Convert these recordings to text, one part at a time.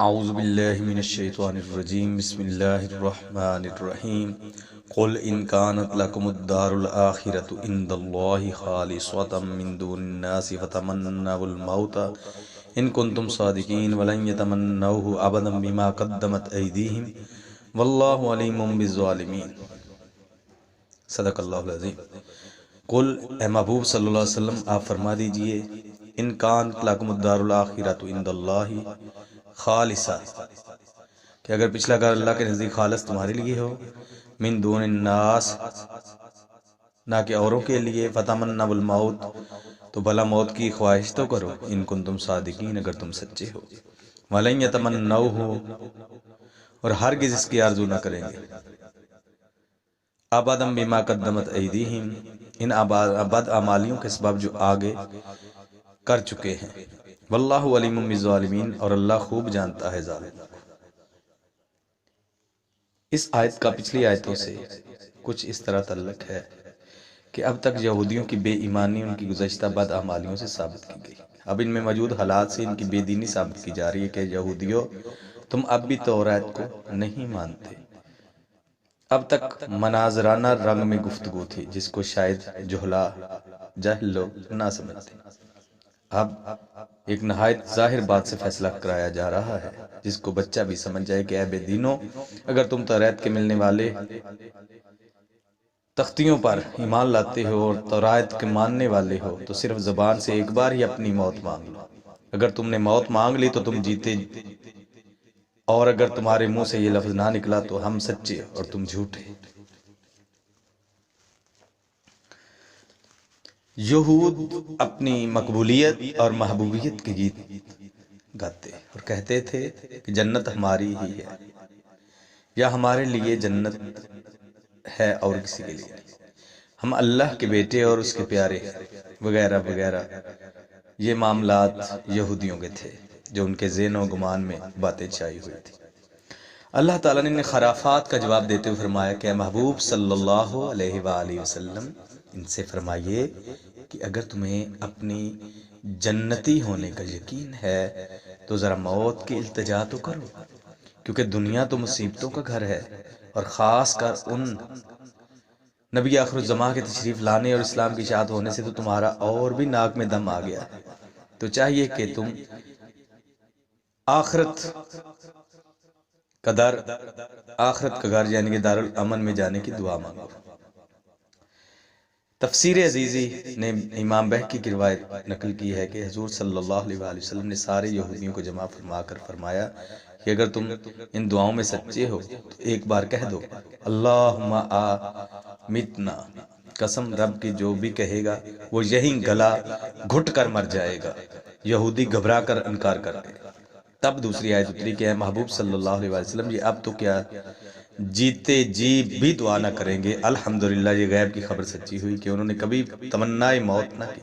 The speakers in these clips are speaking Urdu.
اعوذ باللہ من الشیطان الرجیم بسم اللہ الرحمن الرحیم قل ان كانت لكم الدار الآخرة عند الله خالصة من دون الناس فتمنوا الموت ان كنتم صادقین ولن يتمنوه ابدا بما قدمت ایدیہم واللہ علیم بالظالمین۔ صدق اللہ العظیم۔ قل اے محبوب صلی اللہ علیہ وسلم آپ فرما دیجئے ان كانت لكم الدار الآخرة عند الله خالصہ، کہ اگر پچھلا گھر اللہ کے نزدیک خالص تمہارے لیے ہو، من دون الناس، نہ کہ اوروں کے لیے، فتمنوا الموت، تو بھلا موت کی خواہش تو کرو، ان کنتم صادقین، اگر تم سچے ہو، ولن یتمنوہ، اور ہرگز اس کی آرزو نہ کریں گے، ابدا بما قدمت ایدیہم، ان بد اعمالیوں کے سبب جو آگے کر چکے ہیں، واللہ علیم بالظالمین، اور اللہ خوب جانتا ہے ظالموں کو۔ اس آیت کا پچھلی آیتوں سے کچھ اس طرح تعلق ہے کہ اب تک یہودیوں کی بے ایمانی ان کی گزشتہ بد اعمالیوں سے ثابت کی گئی، اب ان میں موجود حالات سے ان کی بے دینی ثابت کی جا رہی ہے کہ یہودیوں تم اب بھی توریت کو نہیں مانتے۔ اب تک مناظرانہ رنگ میں گفتگو تھی جس کو شاید جاہل لوگ نہ سمجھتے، اب ایک نہایت ظاہر بات سے فیصلہ کرایا جا رہا ہے جس کو بچہ بھی سمجھ جائے کہ اے بے دینوں، اگر تم توریت کے ملنے والے تختیوں پر ایمان لاتے ہو اور توریت کے ماننے والے ہو تو صرف زبان سے ایک بار ہی اپنی موت مانگ لو، اگر تم نے موت مانگ لی تو تم جیتے، اور اگر تمہارے منہ سے یہ لفظ نہ نکلا تو ہم سچے اور تم جھوٹے۔ یہود اپنی مقبولیت اور محبوبیت کے گیت گاتے اور کہتے تھے کہ جنت ہماری ہی ہے، یا ہمارے لیے جنت ہے اور کسی کے لیے نہیں، ہم اللہ کے بیٹے اور اس کے پیارے ہیں، وغیرہ وغیرہ۔ یہ معاملات یہودیوں کے تھے جو ان کے ذہن و گمان میں باتیں چھائی ہوئی تھی۔ اللہ تعالیٰ نے انہیں خرافات کا جواب دیتے ہوئے فرمایا کہ اے محبوب صلی اللہ علیہ وآلہ وسلم ان سے فرمائیے کہ اگر تمہیں اپنی جنتی ہونے کا یقین ہے تو ذرا موت کی التجا تو کرو، کیونکہ دنیا تو مصیبتوں کا گھر ہے، اور خاص کر ان نبی آخر الزماں کے تشریف لانے اور اسلام کی اشاعت ہونے سے تو تمہارا اور بھی ناک میں دم آ گیا ہے، تو چاہیے کہ تم آخرت کا گھر یعنی کہ دارالامن میں جانے کی دعا مانگو۔ تفسیر عزیزی نے امام بہقی کی روایت نقل کی ہے کہ حضور صلی اللہ علیہ وآلہ وسلم نے سارے یہودیوں کو جمع فرما کر فرمایا کہ اگر تم ان دعاؤں میں سچے ہو تو ایک بار کہہ دو اللہم آمتنا، قسم رب کی جو بھی کہے گا وہ یہی گلا گھٹ کر مر جائے گا۔ یہودی گھبرا کر انکار کر گئے۔ تب دوسری آیت اتری کہ اے محبوب صلی اللہ علیہ وسلم یہ اب تو کیا جیتے جی بھی دعا نہ کریں گے۔ الحمدللہ یہ غیب کی خبر سچی ہوئی کہ انہوں نے کبھی تمنائے موت نہ کی،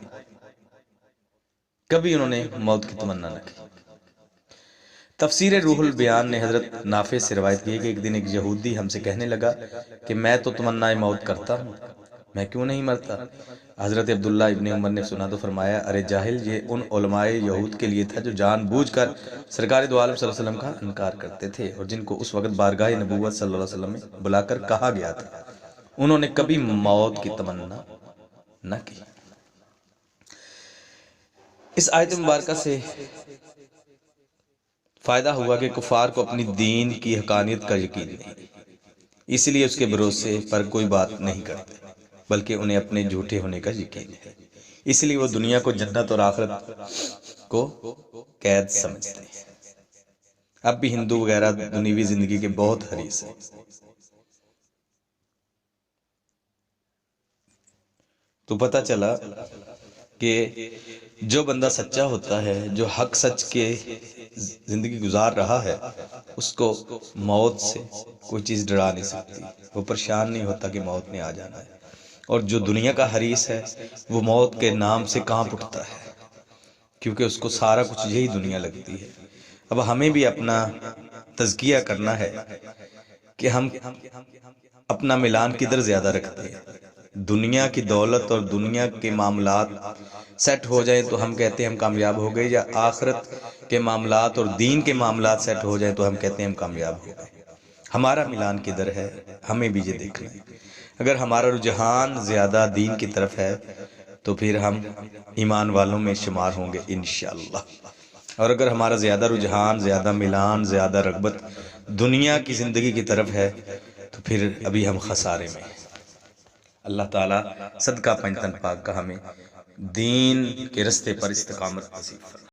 کبھی انہوں نے موت کی تمنا نہ کی۔ تفسیر روح البیان نے حضرت نافع سے روایت کی ہے کہ ایک دن ایک یہودی ہم سے کہنے لگا کہ میں تو تمنائے موت کرتا ہوں، میں کیوں نہیں مرتا؟ حضرت عبداللہ ابن عمر نے سنا تو فرمایا ارے جاہل، یہ ان علماء یہود کے لیے تھا جو جان بوجھ کر سرکار دو عالم صلی اللہ علیہ وسلم کا انکار کرتے تھے اور جن کو اس وقت بارگاہ نبوت صلی اللہ علیہ وسلم میں بلا کر کہا گیا تھا، انہوں نے کبھی موت کی تمنا نہ کی۔ اس آیت مبارکہ سے فائدہ ہوا کہ کفار کو اپنی دین کی حقانیت کا یقین نہیں، اس لیے اس کے بھروسے پر کوئی بات نہیں کرتے، بلکہ انہیں اپنے جھوٹے ہونے کا یقین ہے، اس لیے وہ دنیا کو جنت اور آخرت کو قید سمجھتے ہیں۔ اب بھی ہندو وغیرہ دنیوی زندگی کے بہت حریص ہیں۔ تو پتہ چلا کہ جو بندہ سچا ہوتا ہے، جو حق سچ کے زندگی گزار رہا ہے، اس کو موت سے کوئی چیز ڈرا نہیں سکتی، وہ پریشان نہیں ہوتا کہ موت نے آ جانا ہے، اور جو دنیا کا حریص ہے وہ موت کے نام سے کانپ اٹھتا ہے، کیونکہ اس کو سارا کچھ یہی دنیا لگتی ہے۔ اب ہمیں بھی اپنا تزکیہ کرنا ہے کہ ہم اپنا ملان کدھر زیادہ رکھتے ہیں۔ دنیا کی دولت اور دنیا کے معاملات سیٹ ہو جائیں تو ہم کہتے ہیں ہم کامیاب ہو گئے، یا آخرت کے معاملات اور دین کے معاملات سیٹ ہو جائیں تو ہم کہتے ہیں ہم کامیاب ہو گئے۔ ہمارا ملان کدھر ہے، ہمیں بھی یہ دیکھنا ہے۔ اگر ہمارا رجحان زیادہ دین کی طرف ہے تو پھر ہم ایمان والوں میں شمار ہوں گے انشاءاللہ، اور اگر ہمارا زیادہ رجحان، زیادہ ملان، زیادہ رغبت دنیا کی زندگی کی طرف ہے تو پھر ابھی ہم خسارے میں ہیں۔ اللہ تعالیٰ صدقہ پنجتن پاک کا ہمیں دین کے رستے پر استقامت نصیب فرمائے۔